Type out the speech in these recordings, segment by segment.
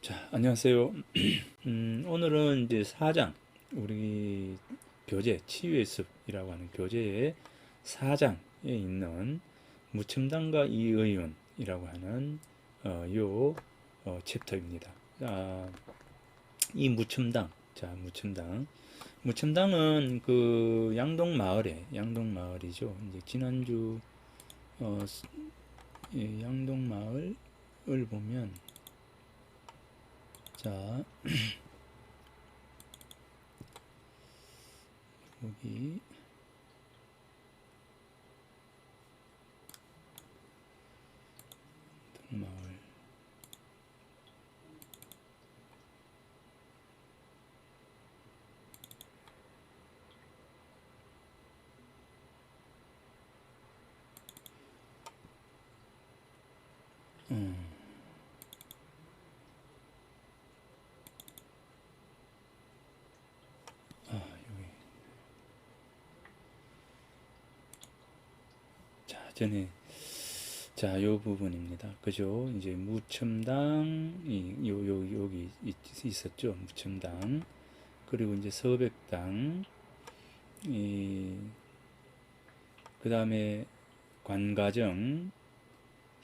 자, 안녕하세요. 오늘은 이제 4장, 우리 교재, 치유의 숲이라고 하는 교재의 4장에 있는 무첨단과 이의운이라고 하는 챕터입니다. 이 무첨당, 자, 무첨당은 그 양동마을이죠. 이제 지난주 어, 양동마을을 보면, 자, 여기 동마을. 음, 여기. 자, 요 부분입니다. 그죠? 이제 무첨당이 여기 있었죠. 무첨당. 그리고 이제 서백당, 그 다음에 관가정,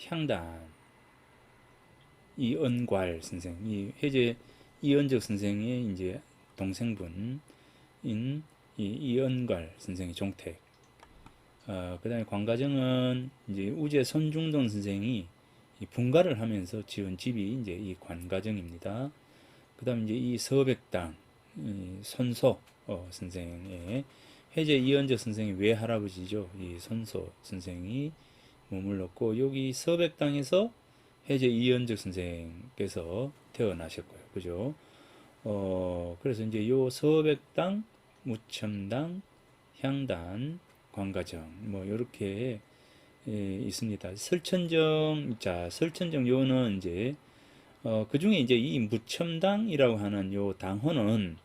향단, 이언괄 선생, 이 해제 이언적 선생의 이제 동생분인 이언괄 선생의 종택. 그 다음에 관가정은 이제 우제 손중동 선생이 이 분가를 하면서 지은 집이 이제 이 관가정입니다. 그 다음에 이제 이 서백당, 이 손소 선생의 해제 이은적 선생의 외할아버지죠. 이 손소 선생이 머물렀고, 여기 서백당에서 해제 이은적 선생께서 태어나셨고요. 그죠? 그래서 이제 요 서백당, 무첨당, 향단, 관가정 뭐 이렇게 있습니다. 설천정 요는 이제 그 중에 이제 이 무첨당이라고 하는 요 당호는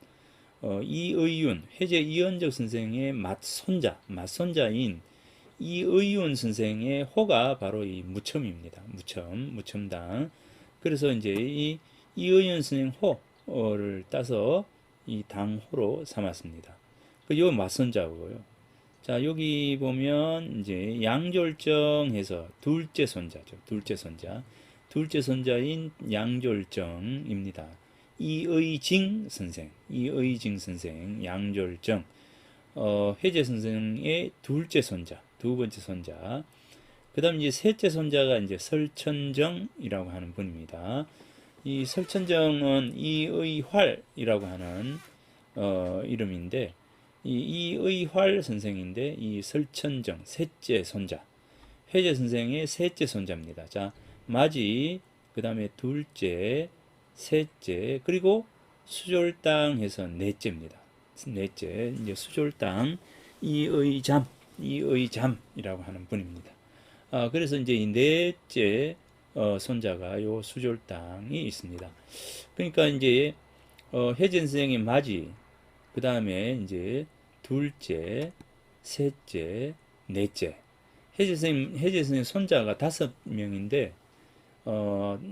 이의윤 해제 이은적 선생의 맞손자인 이의윤 선생의 호가 바로 이 무첨입니다. 무첨당. 그래서 이제 이 이의윤 선생 호를 따서 이 당호로 삼았습니다. 요 맞손자고요. 자, 여기 보면 이제 양졸정해서 둘째 손자죠. 둘째 손자인 양졸정입니다. 이의징 선생, 양졸정, 해제 선생의 둘째 손자, 두 번째 손자. 그 다음 이제 셋째 손자가 이제 설천정이라고 하는 분입니다. 이 설천정은 이의활이라고 하는 이름인데, 이의활 선생인데, 이 설천정 셋째 손자, 해제 선생의 셋째 손자입니다. 자, 맞이, 그 다음에 둘째, 셋째, 그리고 수졸당 해서 넷째입니다. 넷째, 이제 수졸당 이의잠이라고 하는 분입니다. 그래서 이제 이 넷째 손자가 요 수졸당이 있습니다. 그러니까 이제 해제 선생의 맞이, 그 다음에 이제 둘째, 셋째, 넷째. 해제 선생 손자가 5명인데,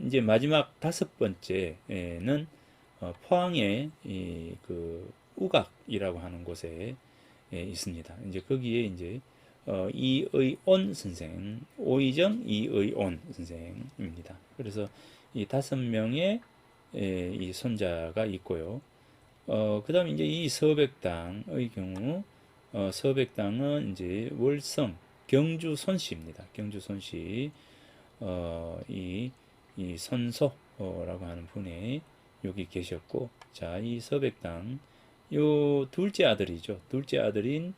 이제 마지막 5번째는 포항의 그 우각이라고 하는 곳에 있습니다. 이제 거기에 이제 이의온 선생, 오이정 이의온 선생입니다. 그래서 이 5명의 이 손자가 있고요. 그 다음에 이제 이 서백당의 경우, 서백당은 이제 월성, 경주 손씨입니다. 경주 손씨, 이 선소라고 하는 분이 여기 계셨고, 자, 이 서백당, 요 둘째 아들이죠. 둘째 아들인,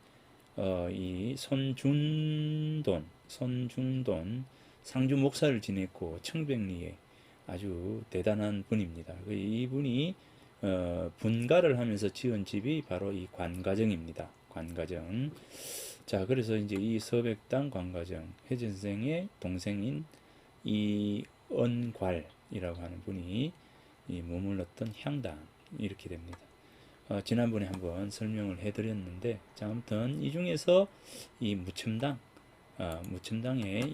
이 손중돈, 상주 목사를 지냈고, 청백리에 아주 대단한 분입니다. 이분이 분가를 하면서 지은 집이 바로 이 관가정입니다. 관가정. 자, 그래서 이제 이 서백당 관가정, 혜진 선생의 동생인 이언괄이라고 하는 분이 이 머물렀던 향당, 이렇게 됩니다. 지난번에 한번 설명을 해드렸는데, 자, 아무튼 이 중에서 이 무첨당의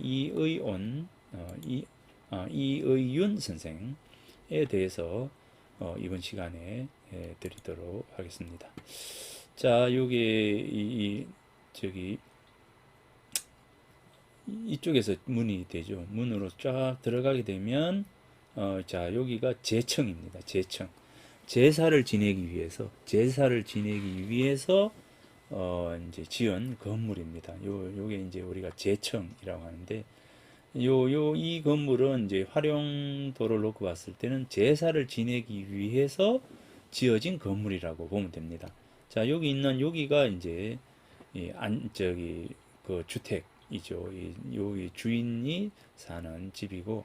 이의윤 선생, 대해서 이번 시간에 드리도록 하겠습니다. 자, 여기 저기 이쪽에서 문이 되죠. 문으로 쫙 들어가게 되면 자, 여기가 제청입니다. 제청. 제사를 지내기 위해서 이제 지은 건물입니다. 요게 이제 우리가 제청이라고 하는데, 이 건물은 이제 활용도를 놓고 봤을 때는 제사를 지내기 위해서 지어진 건물이라고 보면 됩니다. 자, 여기가 이제 그 주택이죠. 여기 주인이 사는 집이고,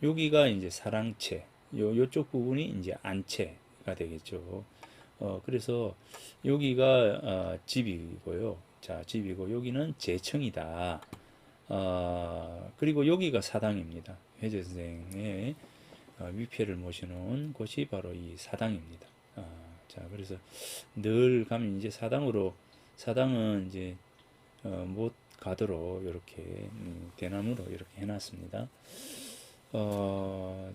여기가 이제 사랑채, 요쪽 부분이 이제 안채가 되겠죠. 그래서 여기가 집이고요. 자, 집이고 여기는 제청이다. 그리고 여기가 사당입니다. 회재 선생의 위패를 모시는 곳이 바로 이 사당입니다. 자, 그래서 늘 가면 이제 사당은 이제 못 가도록 이렇게 대나무로 이렇게 해놨습니다.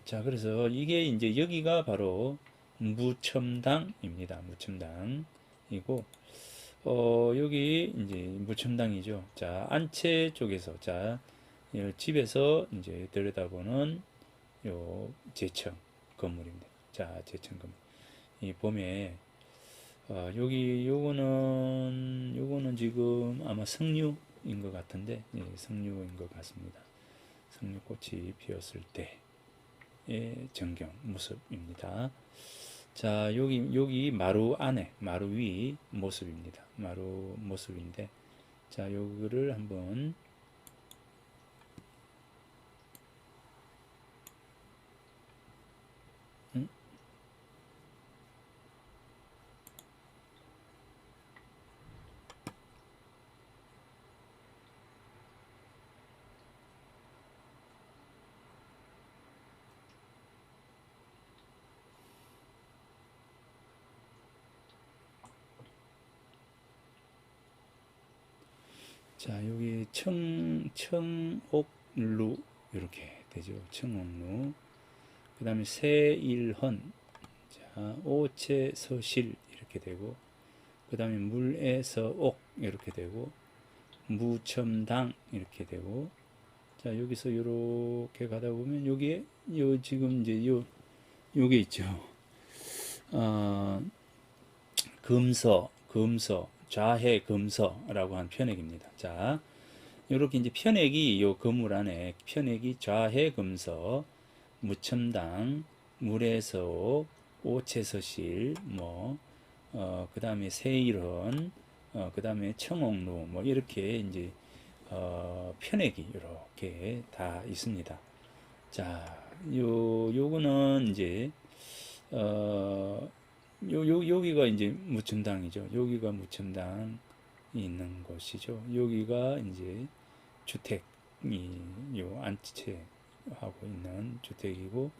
자, 그래서 이게 이제 여기가 바로 무첨당입니다. 무첨당이고, 여기 이제 무첨당이죠. 자, 안채 쪽에서, 자, 집에서 이제 들여다보는 요 제청 건물입니다. 자, 제청 건물. 이 봄에, 요거는 지금 아마 석류인 것 같은데, 예, 석류인 것 같습니다. 석류꽃이 피었을 때의 전경 모습입니다. 자, 여기 마루 안에, 마루 위 모습입니다. 마루 모습인데, 자, 요거를 한번, 음? 자, 여기 청옥루, 이렇게 되죠. 청옥루. 그 다음에 세일헌, 자, 오채서실, 이렇게 되고, 그 다음에 물에서옥, 이렇게 되고, 무첨당, 이렇게 되고, 자, 여기서 이렇게 가다 보면, 여기에, 지금 이제 요게 있죠. 금서, 좌해 금서라고 한 편액입니다. 자, 이렇게 이제 편액이 요 건물 안에 편액이 좌해 금서, 무첨당, 물에서 오채서실, 그 다음에 세일헌, 그 다음에 청옥루, 이렇게 이제, 편액이 이렇게 다 있습니다. 자, 요거는 이제, 여기가 이제 무첨당이죠. 여기가 무첨당이 있는 곳이죠. 여기가 이제 주택이 안채하고 있는 주택이고,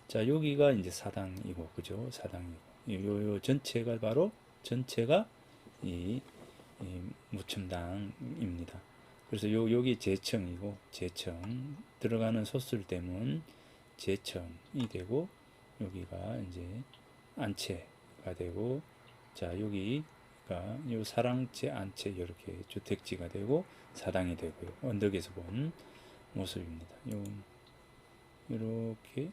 자, 여기가 이제 사당이고, 그죠? 사당이고, 요 전체가 이 무첨당입니다. 그래서 여기 제청이고, 제청 들어가는 소술대문 제청이 되고, 여기가 이제 안채가 되고, 자, 여기가 요 사랑채 안채 이렇게 주택지가 되고 사당이 되고요. 언덕에서 본 모습입니다. 요렇게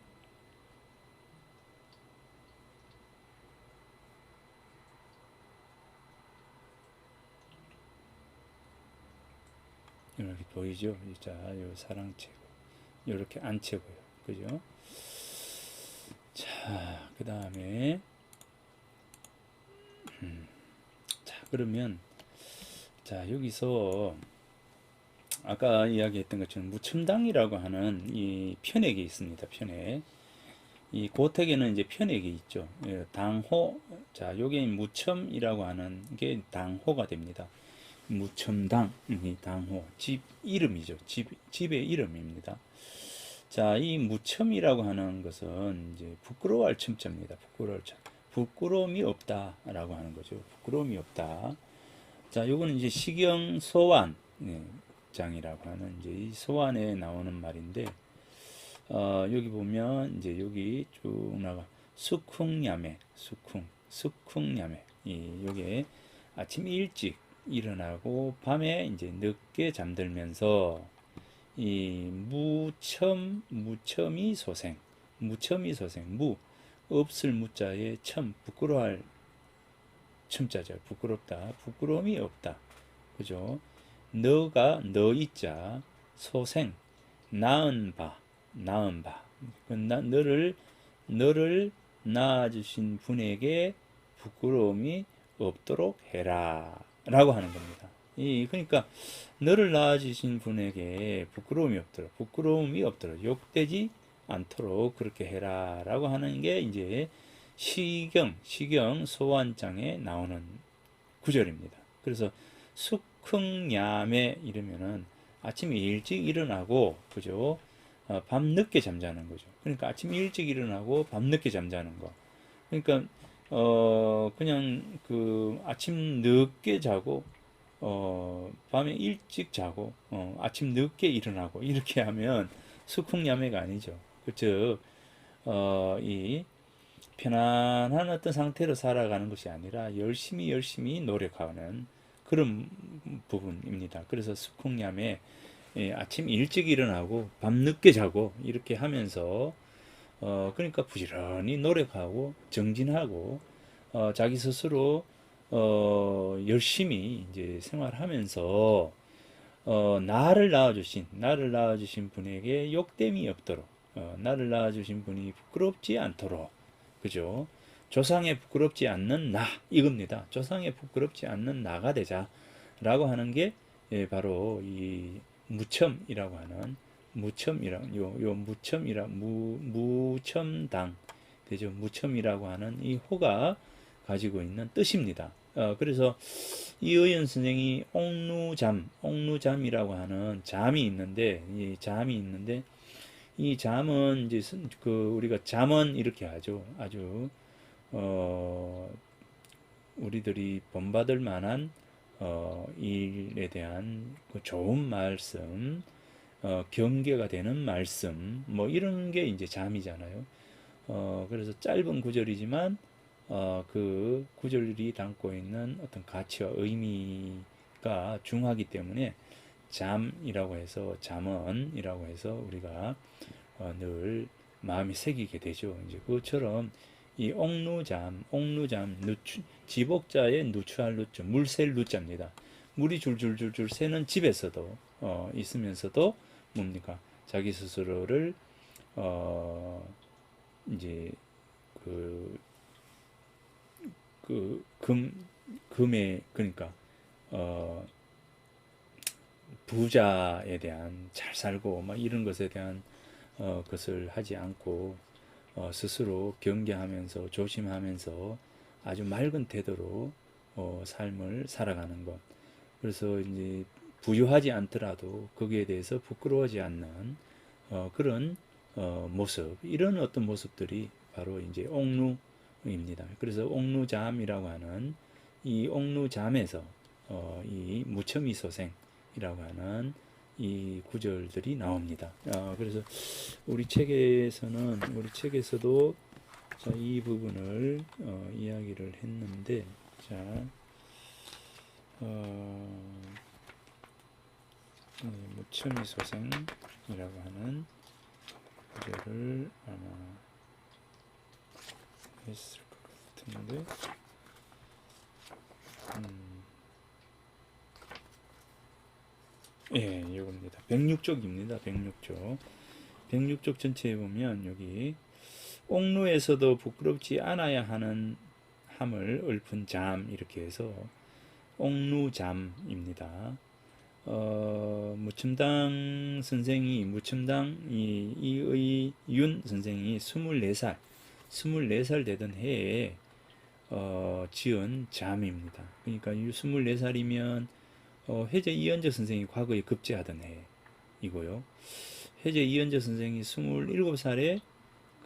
이렇게 보이죠? 자, 요 사랑채고 이렇게 안채고요. 그죠? 자, 그 다음에 자, 그러면 자, 여기서 아까 이야기했던 것처럼 무첨당이라고 하는 이 편액이 있습니다. 편액. 이 고택에는 이제 편액이 있죠. 예, 당호. 자, 요게 무첨이라고 하는 게 당호가 됩니다. 무첨당, 당호. 집 이름이죠. 집의 이름입니다. 자, 이 무첨이라고 하는 것은 이제 부끄러워할 첨자입니다. 부끄러워할 첨. 부끄러움이 없다라고 하는 거죠. 부끄러움이 없다. 자, 요거는 이제 시경 소환, 장이라고 하는 이제 이 소환에 나오는 말인데, 여기 보면 이제 여기 쭉 나가 숙흥야매, 숙흥야매. 요게 아침 일찍 일어나고 밤에 이제 늦게 잠들면서 이 무첨이 소생, 무첨이 소생, 없을 무자에 부끄러워할 첨자죠. 부끄럽다, 부끄러움이 없다. 그죠? 너 있자, 소생, 낳은 바, 낳은 바. 너를 낳아주신 분에게 부끄러움이 없도록 해라. 라고 하는 겁니다. 그러니까, 너를 낳아주신 분에게 부끄러움이 없도록, 욕되지 않도록 그렇게 해라. 라고 하는 게 이제 시경 소환장에 나오는 구절입니다. 그래서 숙흥야매 이러면은 아침에 일찍 일어나고, 그죠? 밤 늦게 잠자는 거죠. 그러니까 아침 일찍 일어나고 밤 늦게 잠자는 거. 그러니까 그냥 그 아침 늦게 자고 밤에 일찍 자고 아침 늦게 일어나고 이렇게 하면 숙흥야매가 아니죠. 즉, 이 편안한 어떤 상태로 살아가는 것이 아니라 열심히 노력하는 그런 부분입니다. 그래서 숙흥야매 아침 일찍 일어나고 밤 늦게 자고 이렇게 하면서 그러니까 부지런히 노력하고 정진하고 자기 스스로 열심히 이제 생활하면서 나를 낳아주신 분에게 욕됨이 없도록 나를 낳아주신 분이 부끄럽지 않도록 그죠? 조상에 부끄럽지 않는 나 이겁니다. 조상에 부끄럽지 않는 나가 되자라고 하는 게 바로 이 무첨이라고 하는 무첨당 되죠. 무첨이라고 하는 이 호가 가지고 있는 뜻입니다. 그래서 이의연 선생이 옥루잠이라고 하는 잠이 있는데 이 잠은 이제 그 우리가 잠언 이렇게 하죠. 아주 우리들이 본받을 만한 일에 대한 그 좋은 말씀, 경계가 되는 말씀, 뭐 이런 게 이제 잠이잖아요. 그래서 짧은 구절이지만 그 구절이 담고 있는 어떤 가치와 의미가 중하기 때문에 잠이라고 해서 잠언이라고 해서 우리가 늘 마음에 새기게 되죠. 이제 그것처럼 이 옥루잠, 지복자의 누추할 누자, 물셀 누자입니다. 물이 줄줄줄줄 새는 집에서도 있으면서도 뭡니까? 자기 스스로를 이제 그, 금에 그러니까 부자에 대한 잘 살고 막 이런 것에 대한 것을 하지 않고 스스로 경계하면서 조심하면서 아주 맑은 태도로 삶을 살아가는 것. 그래서 이제 부유하지 않더라도 거기에 대해서 부끄러워하지 않는 그런 모습, 이런 어떤 모습들이 바로 이제 옥루입니다. 그래서 옥루잠이라고 하는 이 옥루잠에서 이 무첨이소생이라고 하는 이 구절들이 나옵니다. 그래서 우리 책에서도 자, 이 부분을 이야기를 했는데, 자, 무첨이소생이라고 하는 구절을 아마 했을 것 같은데, 예, 이겁니다. 106쪽입니다. 106쪽. 106쪽 전체에 보면 여기 옥루에서도 부끄럽지 않아야 하는 함을 읊은 잠 이렇게 해서 옥루잠입니다. 무첨당 이의윤 선생이 24살 되던 해에 지은 잠입니다. 그러니까 24살이면 해제 이현재 선생이 과거에 급제하던 해이고요. 해제 이현재 선생이 27살에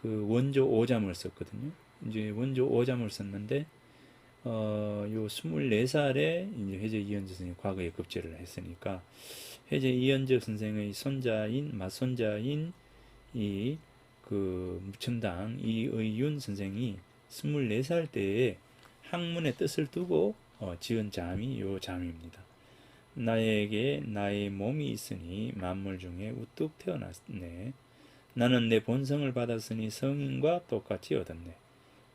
그 원조 5잠을 썼거든요. 이제 원조 5잠을 썼는데 요 24살에 이제 해제 이현재 선생이 과거에 급제를 했으니까 해제 이현재 선생의 맞손자인 이 그 무첨당 이의윤 선생이 24살 때에 학문의 뜻을 두고 지은 잠이 요 잠입니다. 나에게 나의 몸이 있으니 만물 중에 우뚝 태어났네. 나는 내 본성을 받았으니 성인과 똑같이 얻었네.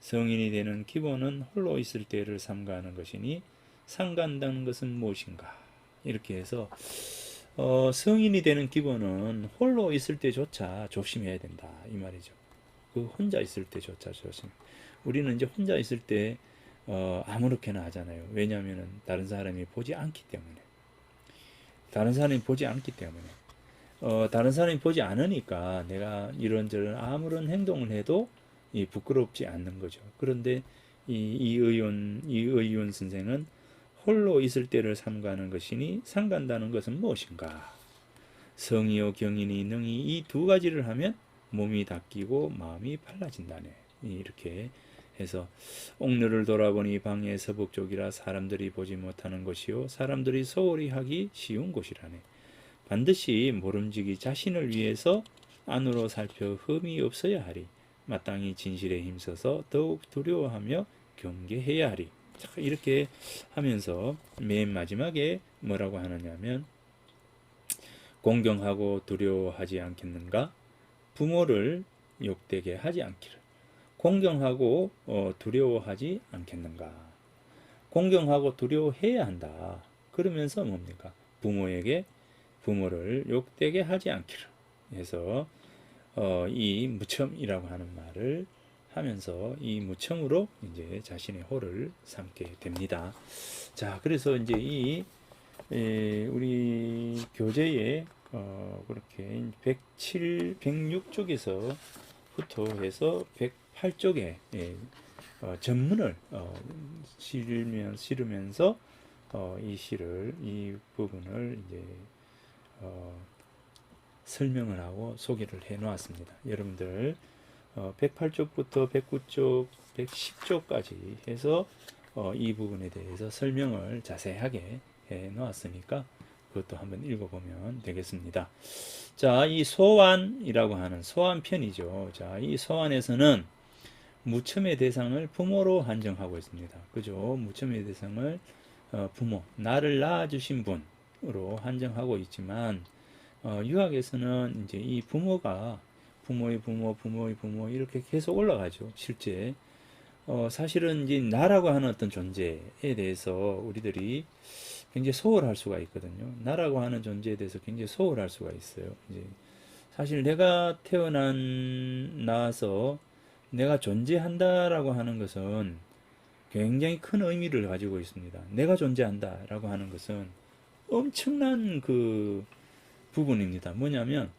성인이 되는 기본은 홀로 있을 때를 삼가하는 것이니 삼간다는 것은 무엇인가? 이렇게 해서 성인이 되는 기본은 홀로 있을 때조차 조심해야 된다 이 말이죠. 그 혼자 있을 때조차 조심. 우리는 이제 혼자 있을 때 아무렇게나 하잖아요. 왜냐하면 다른 사람이 보지 않기 때문에. 다른 사람이 보지 않기 때문에. 다른 사람이 보지 않으니까 내가 이런저런 아무런 행동을 해도 부끄럽지 않는 거죠. 그런데 이의원 선생은 홀로 있을 때를 삼가는 것이니 삼간다는 것은 무엇인가? 성이요 경이니 능이 이 두 가지를 하면 몸이 닦이고 마음이 팔라진다네. 이렇게 해서 옥류를 돌아보니 방에 서북쪽이라 사람들이 보지 못하는 곳이요 사람들이 소홀히 하기 쉬운 곳이라네. 반드시 모름지기 자신을 위해서 안으로 살펴 흠이 없어야 하리. 마땅히 진실에 힘써서 더욱 두려워하며 경계해야 하리. 이렇게 하면서 맨 마지막에 뭐라고 하느냐면 공경하고 두려워하지 않겠는가? 부모를 욕되게 하지 않기를. 공경하고 두려워하지 않겠는가? 공경하고 두려워해야 한다. 그러면서 뭡니까? 부모를 욕되게 하지 않기를 해서 이 무첨이라고 하는 말을 하면서 이 무첨으로 이제 자신의 호를 삼게 됩니다. 자, 그래서 이제 우리 교재에 그렇게 106쪽에서부터 해서 108쪽에 전문을 실으면서 이 부분을 이제 설명을 하고 소개를 해 놓았습니다. 여러분들 108쪽부터 109쪽, 110쪽까지 해서 이 부분에 대해서 설명을 자세하게 해 놓았으니까 그것도 한번 읽어보면 되겠습니다. 자, 이 소환이라고 하는 소환편이죠. 자, 이 소환에서는 무첨의 대상을 부모로 한정하고 있습니다. 그죠? 무첨의 대상을 부모, 나를 낳아주신 분으로 한정하고 있지만 유학에서는 이제 이 부모가 부모의 부모 이렇게 계속 올라가죠. 실제 사실은 이제 나라고 하는 어떤 존재에 대해서 우리들이 굉장히 소홀할 수가 있거든요. 나라고 하는 존재에 대해서 굉장히 소홀할 수가 있어요. 이제 사실 내가 나와서 내가 존재한다라고 하는 것은 굉장히 큰 의미를 가지고 있습니다. 내가 존재한다라고 하는 것은 엄청난 그 부분입니다. 뭐냐면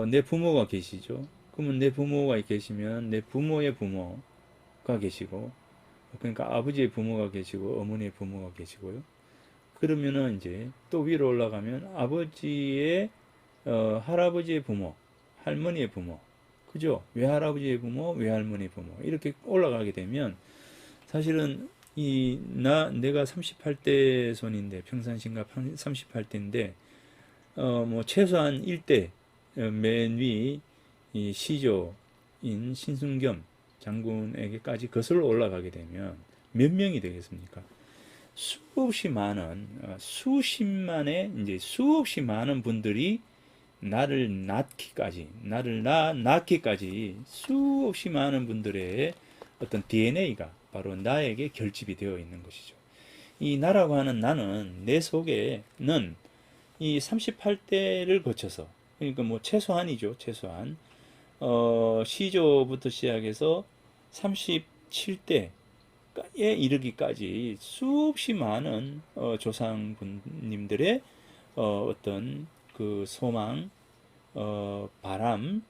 내 부모가 계시죠. 그러면 내 부모가 계시면 내 부모의 부모가 계시고, 그러니까 아버지의 부모가 계시고 어머니의 부모가 계시고요. 그러면은 이제 또 위로 올라가면 아버지의 할아버지의 부모, 할머니의 부모, 그죠? 외할아버지의 부모, 외할머니의 부모 이렇게 올라가게 되면 사실은 내가 38대 손인데 평산신가 38대인데 뭐 최소한 1대 맨 위 이 시조인 신순겸 장군에게까지 거슬러 올라가게 되면 몇 명이 되겠습니까? 수없이 많은 수십만의 이제 수없이 많은 분들이 나를 낳기까지 수없이 많은 분들의 어떤 DNA가 바로 나에게 결집이 되어 있는 것이죠. 이 나라고 하는 나는 내 속에는 이 38대를 거쳐서, 그러니까 뭐 최소한이죠. 최소한 시조부터 시작해서 37대에 이르기까지 수없이 많은 조상분님들의 어떤 그 소망, 바람,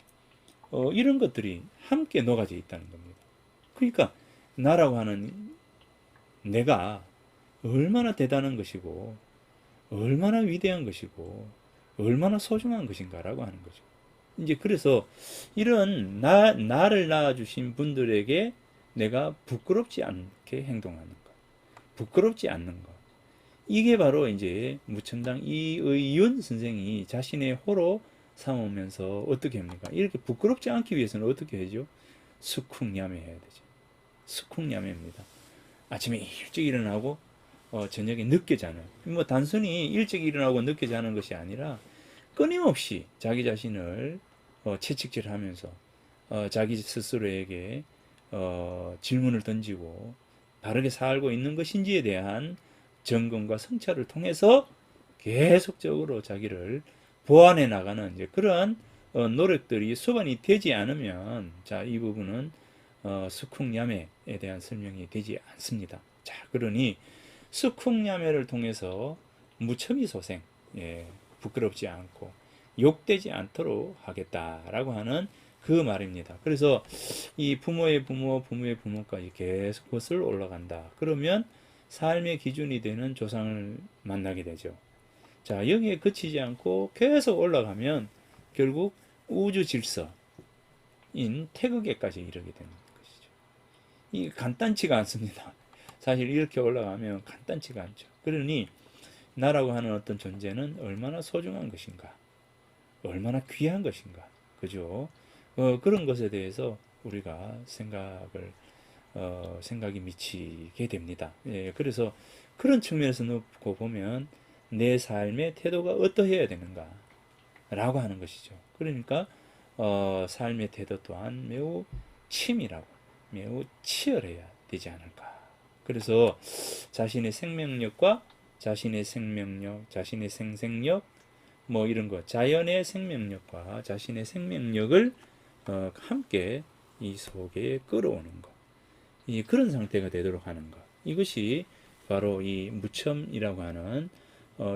이런 것들이 함께 녹아져 있다는 겁니다. 그러니까 나라고 하는 내가 얼마나 대단한 것이고 얼마나 위대한 것이고 얼마나 소중한 것인가라고 하는 거죠. 이제 그래서 이런 나를 낳아주신 분들에게 내가 부끄럽지 않게 행동하는 것, 부끄럽지 않는 것, 이게 바로 이제 무첨당 이의윤 선생이 자신의 호로 삼으면서 어떻게 합니까? 이렇게 부끄럽지 않기 위해서는 어떻게 하죠? 수쿵야매 해야 되죠. 수쿵야매입니다. 아침에 일찍 일어나고 저녁에 늦게 자는. 뭐 단순히 일찍 일어나고 늦게 자는 것이 아니라 끊임없이 자기 자신을 채찍질하면서 자기 스스로에게 질문을 던지고 바르게 살고 있는 것인지에 대한 점검과 성찰을 통해서 계속적으로 자기를 보완해 나가는 이제 그런 노력들이 수반이 되지 않으면 자, 이 부분은 수쿵야매에 대한 설명이 되지 않습니다. 자, 그러니 수쿵야매를 통해서 무첨이소생, 예, 부끄럽지 않고 욕되지 않도록 하겠다라고 하는 그 말입니다. 그래서 이 부모의 부모, 부모의 부모까지 계속 거슬러 올라간다. 그러면 삶의 기준이 되는 조상을 만나게 되죠. 자, 여기에 그치지 않고 계속 올라가면 결국 우주 질서인 태극에까지 이르게 되는 것이죠. 이 간단치가 않습니다. 사실 이렇게 올라가면 간단치가 않죠. 그러니 나라고 하는 어떤 존재는 얼마나 소중한 것인가, 얼마나 귀한 것인가, 그죠? 그런 것에 대해서 우리가 생각이 미치게 됩니다. 예, 그래서 그런 측면에서 놓고 보면 내 삶의 태도가 어떠해야 되는가, 라고 하는 것이죠. 그러니까, 삶의 태도 또한 매우 치밀하고 매우 치열해야 되지 않을까. 그래서 자신의 생명력과 자신의 생명력, 자신의 생생력, 뭐 이런 거, 자연의 생명력과 자신의 생명력을 함께 이 속에 끌어오는 것. 그런 상태가 되도록 하는 것. 이것이 바로 이 무첨이라고 하는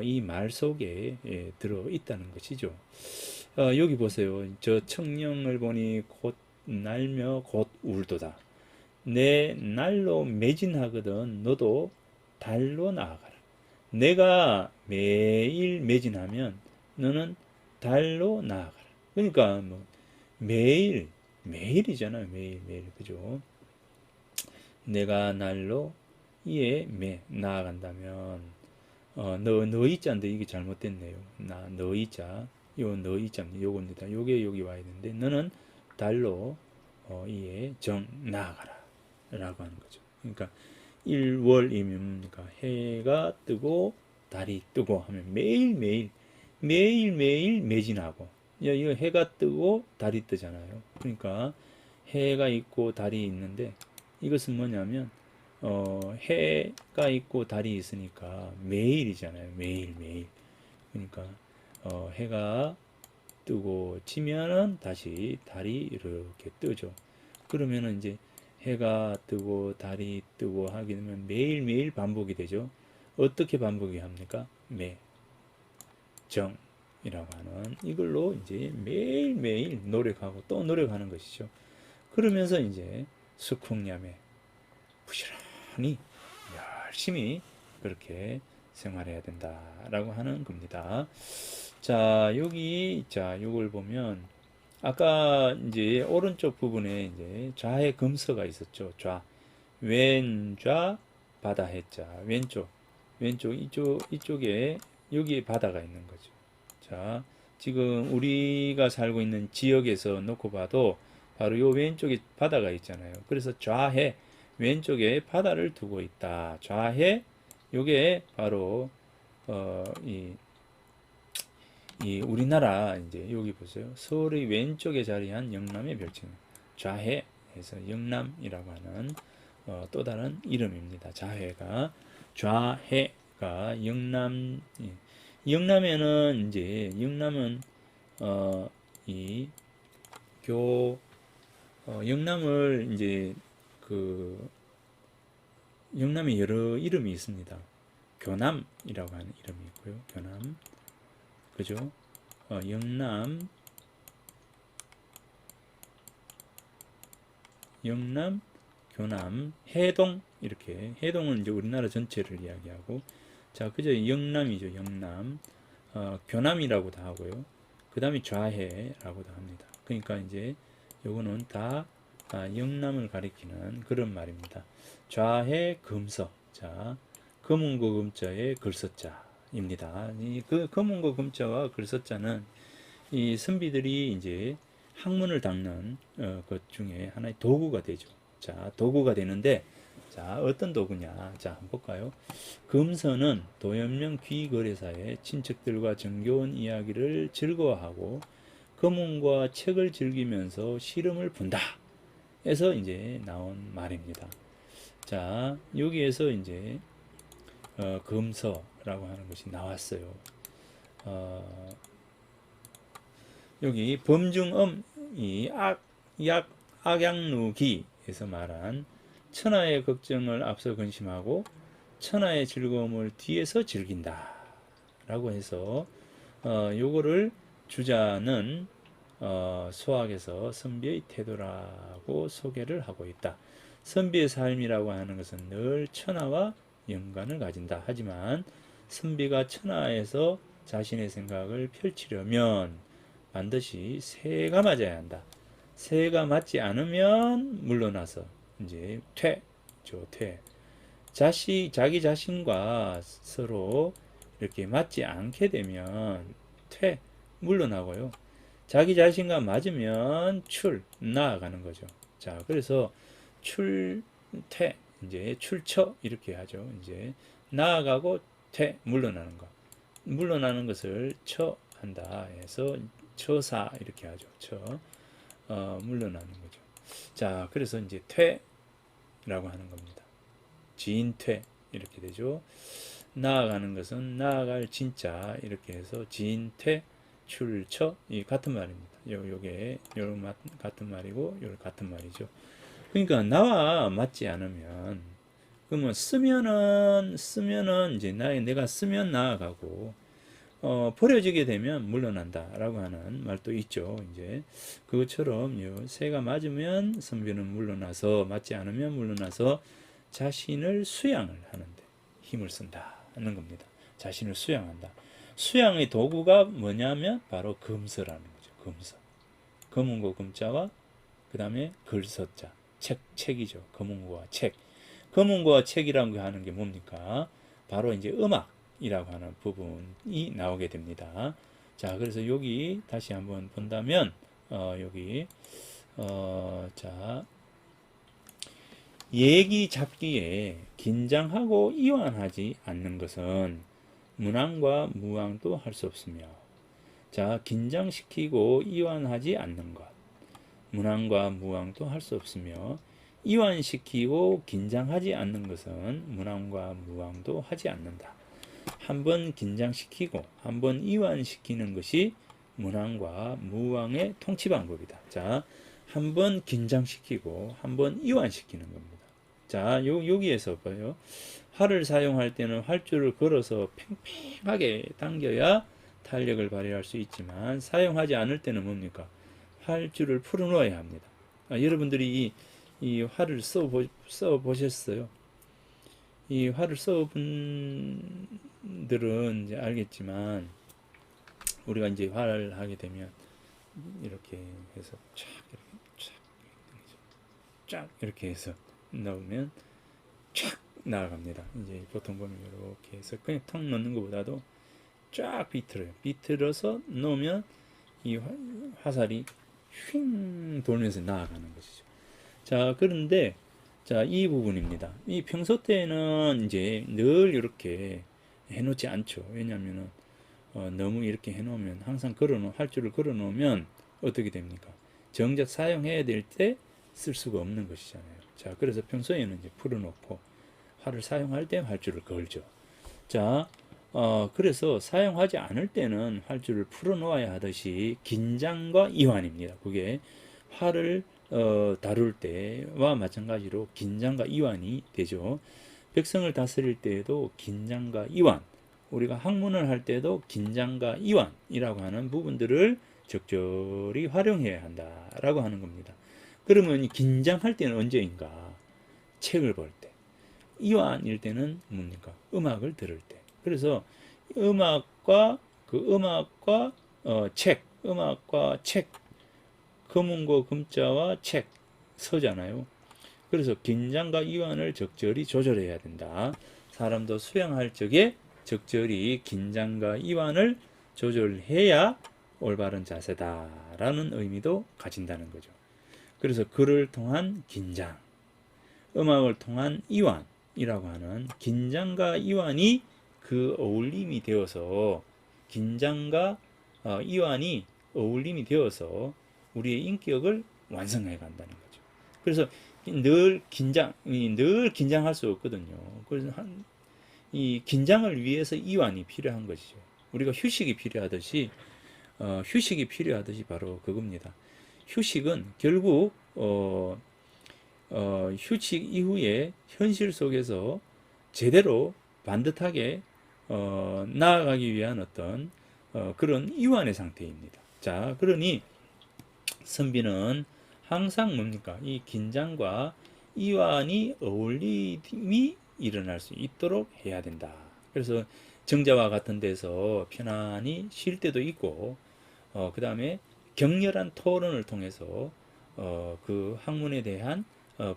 이 말 속에 들어 있다는 것이죠. 여기 보세요. 저 청령을 보니 곧 날며 곧 울도다. 내 날로 매진하거든 너도 달로 나아가라. 내가 매일 매진하면 너는 달로 나아가라. 그러니까 뭐 매일 매일이잖아요. 매일 매일 그죠? 내가 날로 이에 나아간다면 너이자인데 이게 잘못됐네요. 너이자 요 너이자입니다. 요겁니다. 요게 여기 와야 되는데 너는 달로 이에 정 나아가라 라고 하는 거죠. 그러니까 일월이면 뭡니까? 해가 뜨고 달이 뜨고 하면 매일매일 매일매일 매진하고 이거 해가 뜨고 달이 뜨잖아요. 그러니까 해가 있고 달이 있는데 이것은 뭐냐면 해가 있고 달이 있으니까 매일이잖아요. 매일매일. 그러니까 해가 뜨고 지면은 다시 달이 이렇게 뜨죠. 그러면은 이제 해가 뜨고 달이 뜨고 하게 되면 매일매일 반복이 되죠. 어떻게 반복이 합니까? 정이라고 하는 이걸로 이제 매일매일 노력하고 또 노력하는 것이죠. 그러면서 이제 수쿵야매 부지런히 열심히 그렇게 생활해야 된다라고 하는 겁니다. 자, 자, 요걸 보면 아까 이제 오른쪽 부분에 이제 좌의 금서가 있었죠. 왼좌 바다 해자 왼쪽 이쪽에 여기에 바다가 있는 거죠. 자, 지금 우리가 살고 있는 지역에서 놓고 봐도 바로 요 왼쪽에 바다가 있잖아요. 그래서 좌해 왼쪽에 바다를 두고 있다. 좌해 요게 바로 이 우리나라 이제 여기 보세요. 서울의 왼쪽에 자리한 영남의 별칭 좌해에서 영남이라고 하는 또 다른 이름입니다. 좌해가 영남에는 이제 영남은 이 영남을 이제 그 영남에 여러 이름이 있습니다. 교남이라고 하는 이름이 있고요. 교남 그죠? 영남, 교남, 해동 이렇게 해동은 이제 우리나라 전체를 이야기하고 자 그저 영남이죠. 영남, 교남이라고도 하고요. 그 다음에 좌해라고도 합니다. 그러니까 이제 요거는 다 영남을 가리키는 그런 말입니다. 좌해 금서 자 금운고 금자의 글서자 입니다. 그 금운고 금자와 글서자는 이 선비들이 이제 학문을 닦는 것 중에 하나의 도구가 되죠. 자, 도구가 되는데, 자, 어떤 도구냐? 자, 한번 볼까요? 금서는 도연명 귀거래사의 친척들과 정겨운 이야기를 즐거워하고 금운과 책을 즐기면서 시름을 분다. 에서 이제 나온 말입니다. 자, 여기에서 이제 금서라고 하는 것이 나왔어요. 여기 범중엄 이 악양루기에서 말한 천하의 걱정을 앞서 근심하고 천하의 즐거움을 뒤에서 즐긴다 라고 해서 요거를 주자는 수학에서 선비의 태도라고 소개를 하고 있다. 선비의 삶이라고 하는 것은 늘 천하와 연관을 가진다. 하지만 선비가 천하에서 자신의 생각을 펼치려면 반드시 새가 맞아야 한다. 새가 맞지 않으면 물러나서 이제 퇴. 자기 자신과 서로 이렇게 맞지 않게 되면 물러나고요. 자기 자신과 맞으면 나아가는 거죠. 자, 그래서 이제 출처 이렇게 하죠. 이제 나아가고 물러나는 것. 물러나는 것을 처한다 해서 처사 이렇게 하죠. 물러나는 거죠. 자, 그래서 이제 퇴라고 하는 겁니다. 진퇴 이렇게 되죠. 나아가는 것은 나아갈 진짜 이렇게 해서 진퇴 출처 이 같은 말입니다. 요게 같은 말이고 요 같은 말이죠. 그러니까 나와 맞지 않으면 그러면 쓰면은 이제 내가 쓰면 나아가고 버려지게 되면 물러난다라고 하는 말도 있죠. 이제 그것처럼 새가 맞으면 선비는 물러나서 맞지 않으면 물러나서 자신을 수양을 하는데 힘을 쓴다는 겁니다. 자신을 수양한다. 수양의 도구가 뭐냐면 바로 금서라는 거죠. 금서. 금은고 금자와 그 다음에 글서자. 책이죠. 금은고와 책. 금은고와 책이라고 하는 게 뭡니까? 바로 이제 음악이라고 하는 부분이 나오게 됩니다. 자, 그래서 여기 다시 한번 본다면 여기 자, 얘기 잡기에 긴장하고 이완하지 않는 것은 문왕과 무왕도 할 수 없으며, 자, 긴장시키고 이완하지 않는 것, 문왕과 무왕도 할 수 없으며, 이완시키고 긴장하지 않는 것은 문왕과 무왕도 하지 않는다. 한번 긴장시키고 한번 이완시키는 것이 문왕과 무왕의 통치 방법이다. 자, 한번 긴장시키고 한번 이완시키는 겁니다. 자, 여기에서 봐요. 활을 사용할 때는 활줄을 걸어서 팽팽하게 당겨야 탄력을 발휘할 수 있지만 사용하지 않을 때는 뭡니까? 활줄을 풀어놓아야 합니다. 여러분들이 이 활을 써 보셨어요? 이 활을 써 분들은 이제 알겠지만 우리가 이제 활을 하게 되면 이렇게 해서 쫙 이렇게 해서 넣으면 쫙 나아갑니다. 이제 보통 보면 이렇게 해서 그냥 턱 넣는 것보다도 쫙 비틀어서 넣으면 이 화살이 휙 돌면서 나아가는 것이죠. 자, 그런데 자, 이 부분입니다. 이 평소 때는 이제 늘 이렇게 해놓지 않죠. 왜냐하면 너무 이렇게 해놓으면 항상 활줄을 걸어놓으면 어떻게 됩니까? 정작 사용해야 될 때 쓸 수가 없는 것이잖아요. 자, 그래서 평소에는 이제 풀어놓고 활을 사용할 때 활줄을 걸죠. 자, 그래서 사용하지 않을 때는 활줄을 풀어놓아야 하듯이 긴장과 이완입니다. 그게 활을 다룰 때와 마찬가지로 긴장과 이완이 되죠. 백성을 다스릴 때에도 긴장과 이완, 우리가 학문을 할 때도 긴장과 이완이라고 하는 부분들을 적절히 활용해야 한다라고 하는 겁니다. 그러면 긴장할 때는 언제인가? 책을 볼 때. 이완일 때는 뭡니까? 음악을 들을 때. 그래서 음악과 책, 금운고 금자와 책 서잖아요. 그래서 긴장과 이완을 적절히 조절해야 된다. 사람도 수양할 적에 적절히 긴장과 이완을 조절해야 올바른 자세다라는 의미도 가진다는 거죠. 그래서 글을 통한 긴장, 음악을 통한 이완이라고 하는 긴장과 이완이 그 어울림이 되어서 긴장과 이완이 어울림이 되어서 우리의 인격을 완성해 간다는 거죠. 그래서 늘 긴장할 수 없거든요. 그래서 이 긴장을 위해서 이완이 필요한 것이죠. 우리가 휴식이 필요하듯이 바로 그겁니다. 휴식은 결국 휴식 이후에 현실 속에서 제대로 반듯하게 나아가기 위한 어떤 그런 이완의 상태입니다. 자, 그러니 선비는 항상 뭡니까? 이 긴장과 이완이 어울림이 일어날 수 있도록 해야 된다. 그래서 정자와 같은 데서 편안히 쉴 때도 있고, 그 다음에 격렬한 토론을 통해서 그 학문에 대한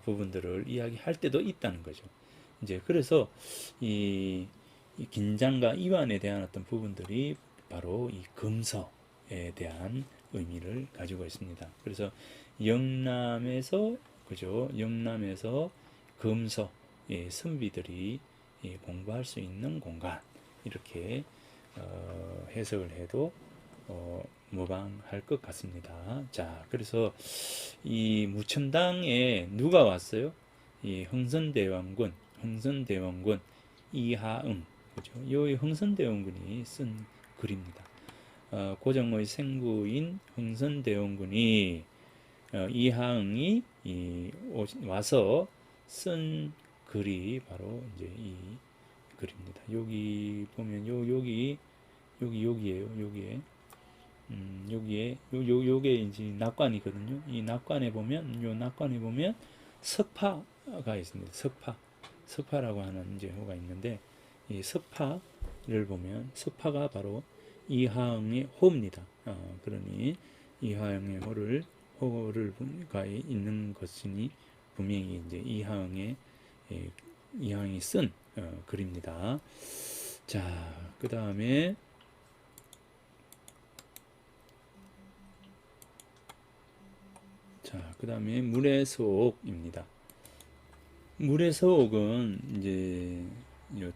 부분들을 이야기할 때도 있다는 거죠. 이제 그래서 이 긴장과 이완에 대한 어떤 부분들이 바로 이 금서에 대한 의미를 가지고 있습니다. 그래서 영남에서 그죠? 영남에서 금서 선비들이 공부할 수 있는 공간 이렇게 해석을 해도 무방할 것 같습니다. 자, 그래서 이 무천당에 누가 왔어요? 이 흥선대원군 이하응, 그죠? 이 흥선대원군이 쓴 글입니다. 고정의 생부인 흥선대원군이 이하응이 와서 쓴 글이 바로 이제 이 글입니다. 여기 보면 여기에요. 요게 이제 낙관이거든요. 이 낙관에 보면 석파가 있습니다. 석파라고 하는 이제 호가 있는데 이 석파를 보면 석파가 바로 이하응의 호입니다. 그러니 이하응의 호가 있는 것이니 분명히 이제 이하응이 쓴 글입니다. 자, 그 다음에 물의 서옥입니다. 물의 서옥은 이제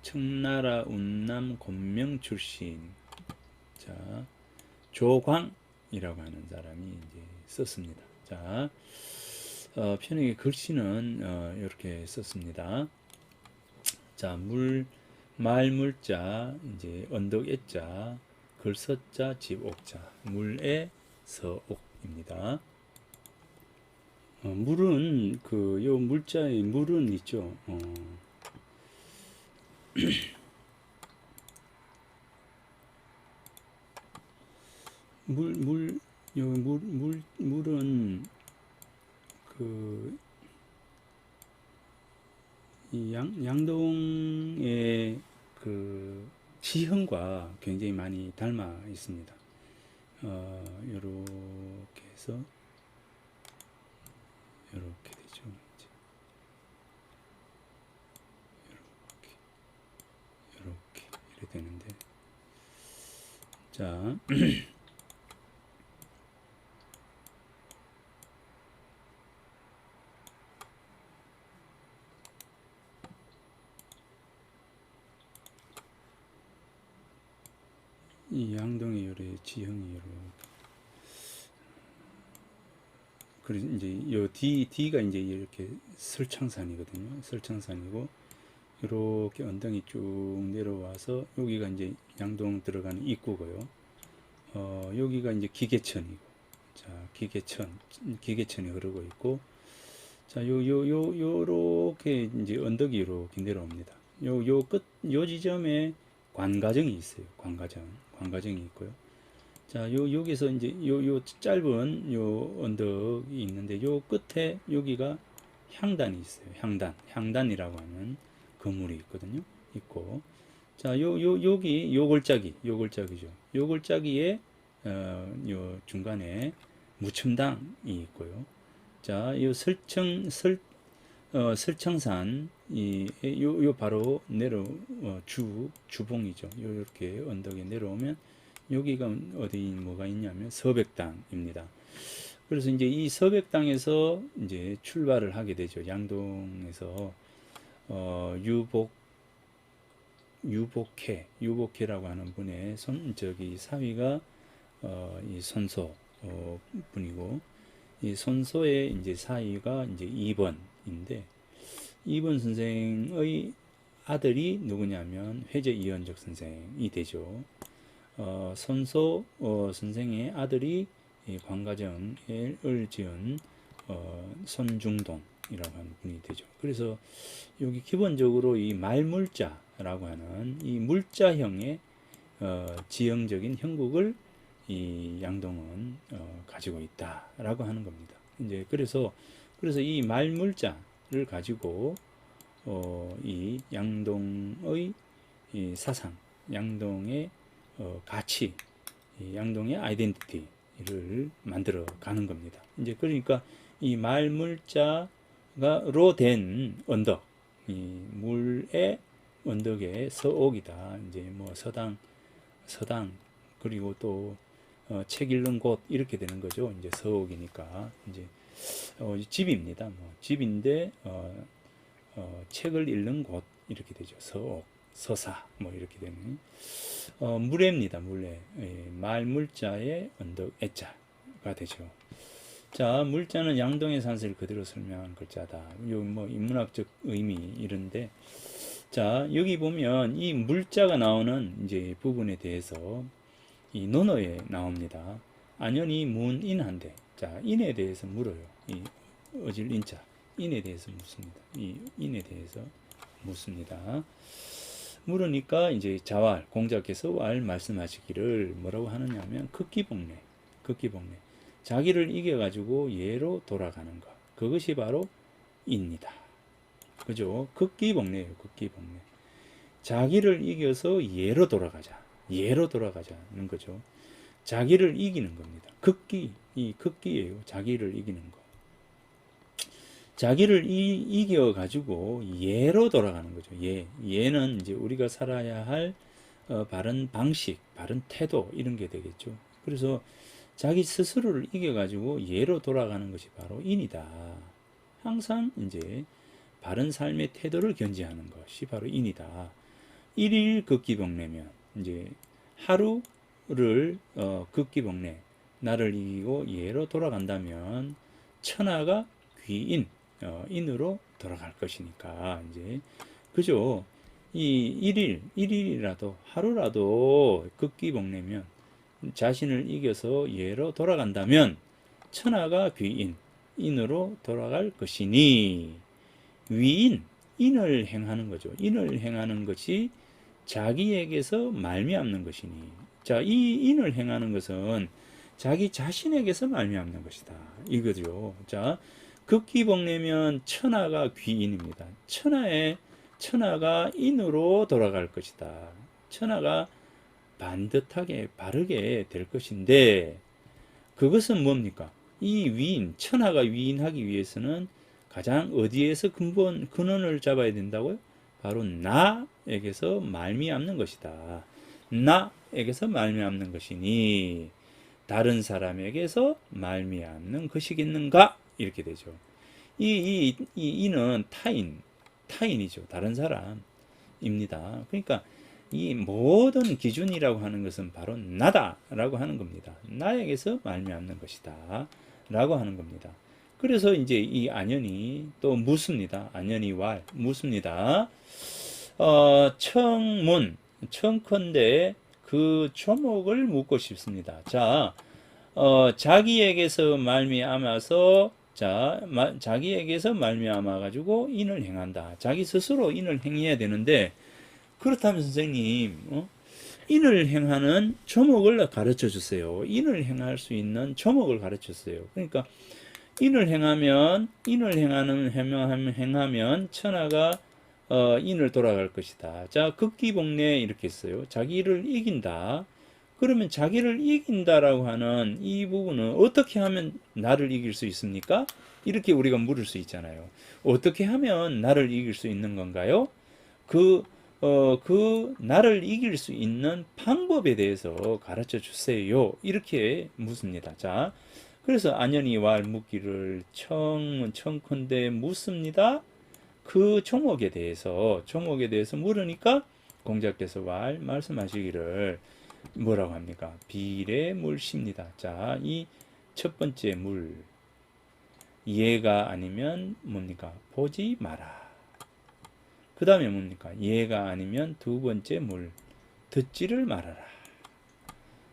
청나라 운남 곤명 출신 조광이라고 하는 사람이 이제 썼습니다. 자, 편하게 글씨는 이렇게 썼습니다. 자, 말물자 이제 언덕 애자 글서자 집옥자 물의 서옥입니다. 물은 요 물자의 물은 있죠. 물은 이 양동의 그 지형과 굉장히 많이 닮아 있습니다. 요렇게 해서 이렇게 되죠. 이렇게 되는데, 자, 이 양동의 요래 지형이 이렇게. 그리고 이제 요 D가 이제 이렇게 설창산이거든요. 설창산이고 이렇게 언덕이 쭉 내려와서 여기가 이제 양동 들어가는 입구고요. 여기가 이제 기계천이고, 자, 기계천이 흐르고 있고, 자, 요렇게 이제 언덕이 이렇게 내려옵니다. 요 지점에 관가정이 있어요. 관가정이 있고요. 자, 여기서 이제 요 짧은 요 언덕이 있는데 요 끝에 여기가 향단이 있어요. 향단이라고 하는 건물이 있고, 자, 여기 요골짜기죠. 요골짜기에 요 중간에 무첨당이 있고요. 자, 요 설청산 요 바로 주봉이죠. 요렇게 언덕에 내려오면 여기가 어디 뭐가 있냐면 서백당입니다. 그래서 이제 이 서백당에서 이제 출발을 하게 되죠. 양동에서 유복회라고 하는 분의 저기 사위가 이 손소 분이고, 이 손소의 이제 사위가 이제 2번인데, 2번 선생의 아들이 누구냐면 회제 이현적 선생이 되죠. 손소 선생의 아들이 이 광가정을 지은 손중동이라고 하는 분이 되죠. 그래서 여기 기본적으로 이 말물자라고 하는 이 물자형의 지형적인 형국을 이 양동은 가지고 있다라고 하는 겁니다. 이제 그래서 이 말물자를 가지고 이 양동의 이 사상, 양동의 가치, 이 양동의 아이덴티티를 만들어 가는 겁니다. 이제 그러니까 이 말물자로 된 언덕, 이 물의 언덕의 서옥이다. 이제 뭐 서당 그리고 또 책 읽는 곳 이렇게 되는 거죠. 이제 서옥이니까 이제 집입니다. 뭐 집인데 책을 읽는 곳 이렇게 되죠. 서옥, 서사 뭐 이렇게 되는 물에입니다. 물에 말물자의 언덕 애자가 되죠. 자, 물자는 양동의 산세를 그대로 설명한 글자다. 요 뭐 인문학적 의미 이런데, 자 여기 보면 이 물자가 나오는 이제 부분에 대해서 이 논어에 나옵니다. 안연히 문인한데, 자 인에 대해서 물어요. 이 어질 인자 인에 대해서 묻습니다. 이 인에 대해서 묻습니다. 물으니까 이제 자왈 공자께서 왈 말씀하시기를 뭐라고 하느냐면 극기복례 자기를 이겨가지고 예로 돌아가는 것, 그것이 바로 인이다. 그죠? 극기복례예요. 극기복례. 자기를 이겨서 예로 돌아가자는 거죠. 자기를 이기는 겁니다. 이 극기예요. 자기를 이기는 거. 자기를 이겨가지고 예로 돌아가는 거죠. 예는 이제 우리가 살아야 할 바른 방식, 바른 태도 이런 게 되겠죠. 그래서 자기 스스로를 이겨가지고 예로 돌아가는 것이 바로 인이다. 항상 이제 바른 삶의 태도를 견지하는 것이 바로 인이다. 일일 극기복례면 이제 하루를 극기복례 나를 이기고 예로 돌아간다면 천하가 귀인 인으로 돌아갈 것이니까 이제 그죠. 이 일일이라도 하루라도 극기복례면 자신을 이겨서 예로 돌아간다면 천하가 귀인 인으로 돌아갈 것이니, 위인 인을 행하는 거죠. 인을 행하는 것이 자기에게서 말미암는 것이니, 자 이 인을 행하는 것은 자기 자신에게서 말미암는 것이다 이거죠. 자 극기복례면 천하가 귀인입니다. 천하가 인으로 돌아갈 것이다. 천하가 반듯하게 바르게 될 것인데, 그것은 뭡니까? 이 위인, 천하가 위인하기 위해서는 가장 어디에서 근원을 잡아야 된다고요? 바로 나에게서 말미암는 것이다. 나에게서 말미암는 것이니 다른 사람에게서 말미암는 것이겠는가? 이렇게 되죠. 이는 타인이죠. 다른 사람입니다. 그러니까 이 모든 기준이라고 하는 것은 바로 나다라고 하는 겁니다. 나에게서 말미암는 것이다 라고 하는 겁니다. 그래서 이제 이 안연이 또 묻습니다. 안연이 묻습니다. 청컨대 그 조목을 묻고 싶습니다. 자, 자기에게서 말미암아서 자기에게서 말미암아 가지고 인을 행한다. 자기 스스로 인을 행해야 되는데, 그렇다면 선생님 인을 행하는 조목을 가르쳐 주세요. 인을 행할 수 있는 조목을 가르쳐 주세요. 그러니까 인을 행하면 천하가 인을 돌아갈 것이다. 자, 극기복례 이렇게 했어요. 자기를 이긴다. 그러면 자기를 이긴다라고 하는 이 부분은 어떻게 하면 나를 이길 수 있습니까? 이렇게 우리가 물을 수 있잖아요. 어떻게 하면 나를 이길 수 있는 건가요? 그 그 나를 이길 수 있는 방법에 대해서 가르쳐 주세요. 이렇게 묻습니다. 자, 그래서 안연히 왈 묻기를 청컨대 묻습니다. 그 종목에 대해서 물으니까 공자께서 말씀하시기를 뭐라고 합니까? 비례물시입니다. 자, 이 첫 번째 물, 얘가 아니면 뭡니까? 보지 마라. 그 다음에 뭡니까? 얘가 아니면 두 번째 물, 듣지를 말아라.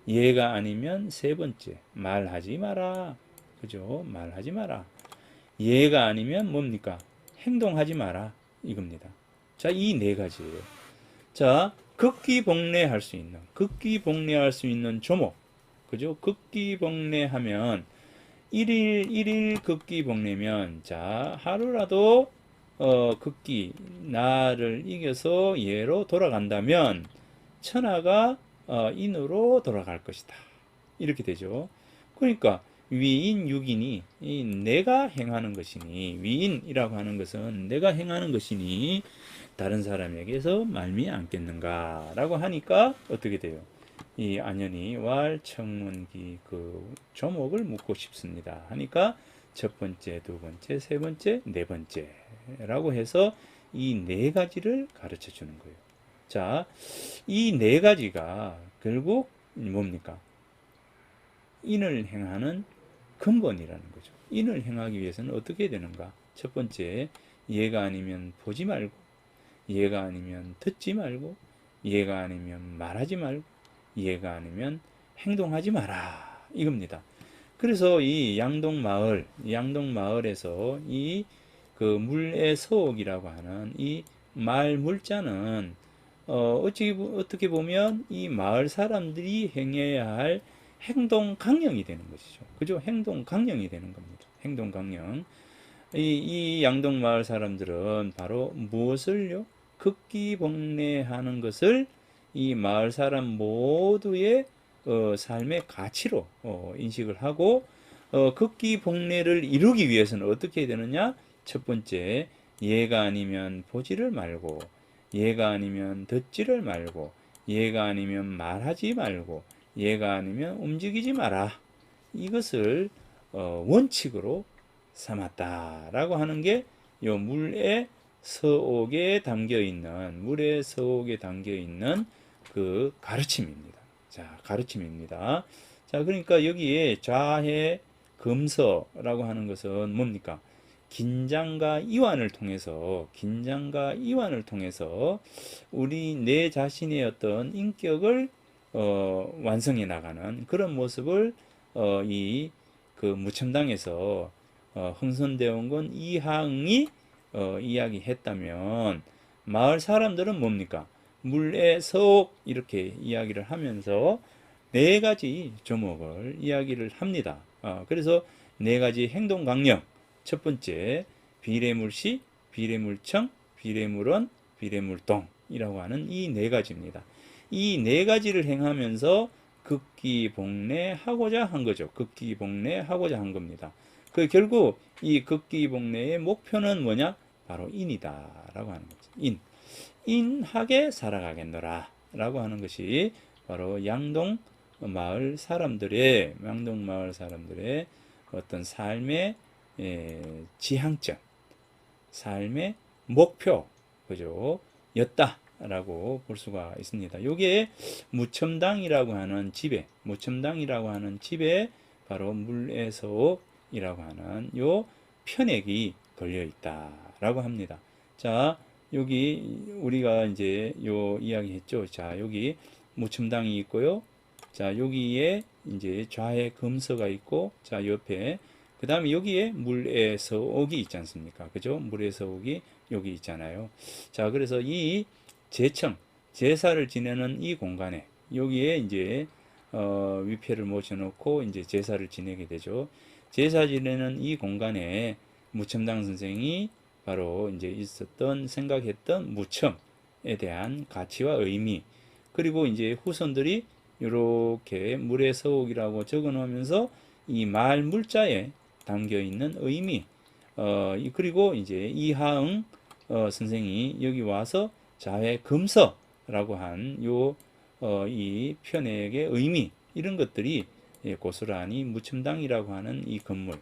얘가 아니면 세 번째, 말하지 마라. 그죠? 말하지 마라. 얘가 아니면 뭡니까? 행동하지 마라. 이겁니다. 자, 이 네 가지예요. 자, 극기복례할 수 있는 조목. 그죠? 극기복례하면 일일 극기복례면, 자, 하루라도 극기 나를 이겨서 예로 돌아간다면 천하가 인으로 돌아갈 것이다. 이렇게 되죠. 그러니까 위인 육인이 내가 행하는 것이니, 위인이라고 하는 것은 내가 행하는 것이니 다른 사람에게서 말미 않겠는가라고 하니까 어떻게 돼요? 이 안연히 왈 청문기 그 조목을 묻고 싶습니다 하니까 첫 번째, 두 번째, 세 번째, 네 번째라고 해서 이 네 가지를 가르쳐 주는 거예요. 자, 이 네 가지가 결국 뭡니까? 인을 행하는 근본이라는 거죠. 인을 행하기 위해서는 어떻게 해야 되는가? 첫 번째, 얘가 아니면 보지 말고, 얘가 아니면 듣지 말고, 얘가 아니면 말하지 말고, 얘가 아니면 행동하지 마라. 이겁니다. 그래서 이 양동마을에서 이 그 물의 서옥이라고 하는 이 말물자는 어떻게 보면 이 마을 사람들이 행해야 할 행동 강령이 되는 것이죠. 그죠? 행동 강령이 되는 겁니다. 행동 강령. 이 양동 마을 사람들은 바로 무엇을요? 극기복례하는 것을 이 마을 사람 모두의 삶의 가치로 인식을 하고 극기복례를 이루기 위해서는 어떻게 해야 되느냐? 첫 번째, 얘가 아니면 보지를 말고, 얘가 아니면 듣지를 말고, 얘가 아니면 말하지 말고, 얘가 아니면 움직이지 마라. 이것을 원칙으로 삼았다라고 하는 게 요 물의 서옥에 담겨 있는 그 가르침입니다. 자, 가르침입니다. 자, 그러니까 여기에 좌해 금서라고 하는 것은 뭡니까? 긴장과 이완을 통해서 우리 내 자신의 어떤 인격을 완성해 나가는 그런 모습을 이 그 무첨당에서 흥선대원군 이하응이 이야기했다면 마을 사람들은 뭡니까? 물의 서옥 이렇게 이야기를 하면서 네 가지 조목을 이야기를 합니다. 그래서 네 가지 행동 강령. 첫 번째, 비례물시, 비례물청, 비례물원, 비례물동이라고 하는 이 네 가지입니다. 이 네 가지를 행하면서 극기복례하고자 한 거죠. 극기복례하고자 한 겁니다. 그 결국 이 극기복례의 목표는 뭐냐? 바로 인이다라고 하는 거죠. 인하게 살아가겠노라 라고 하는 것이 바로 양동 마을 사람들의 어떤 삶의 지향점, 삶의 목표, 그죠? 였다라고 볼 수가 있습니다. 요게 무첨당이라고 하는 집에 바로 물에서이라고 하는 요 편액이 걸려 있다라고 합니다. 자, 여기 우리가 이제 요 이야기 했죠. 자, 여기 무첨당이 있고요. 자, 여기에 이제 좌에 금서가 있고, 자, 옆에 그 다음에 여기에 물의 서옥이 있지 않습니까? 그죠? 물의 서옥이 여기 있잖아요. 자, 그래서 이 제사를 지내는 이 공간에 여기에 이제 위패를 모셔놓고 이제 제사를 지내게 되죠. 제사 지내는 이 공간에 무첨당 선생이 바로 이제 생각했던 무첨에 대한 가치와 의미, 그리고 이제 후손들이 이렇게 물의 서옥이라고 적어 놓으면서 이 말 물자에 담겨 있는 의미, 그리고 이제 이하응 선생이 여기 와서 자회금서라고 한 이 편액의 의미 이런 것들이 고스란히 무첨당이라고 하는 이 건물,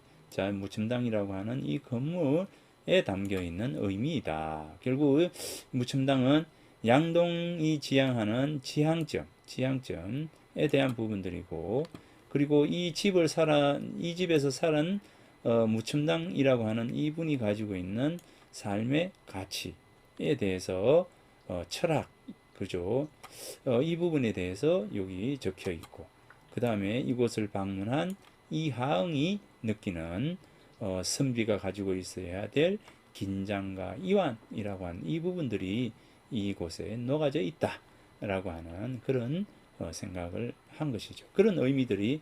무첨당이라고 하는 이 건물에 담겨 있는 의미이다. 결국 무첨당은 양동이 지향하는 지향점에 대한 부분들이고, 그리고 이 집에서 살은 무첨당이라고 하는 이분이 가지고 있는 삶의 가치에 대해서 철학, 그죠? 이 부분에 대해서 여기 적혀 있고, 그 다음에 이곳을 방문한 이하응이 느끼는 선비가 가지고 있어야 될 긴장과 이완이라고 하는 이 부분들이 이곳에 녹아져 있다라고 하는 그런 생각을 한 것이죠. 그런 의미들이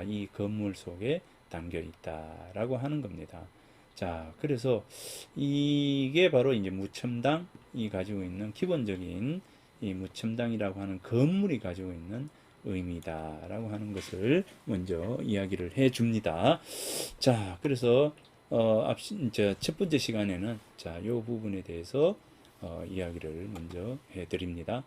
이 건물 속에 담겨 있다라고 하는 겁니다. 자, 그래서 이게 바로 이제 무첨당이 가지고 있는 기본적인 이 무첨당이라고 하는 건물이 가지고 있는 의미다라고 하는 것을 먼저 이야기를 해 줍니다. 자, 그래서 첫 번째 시간에는 이 부분에 대해서 이야기를 먼저 해 드립니다.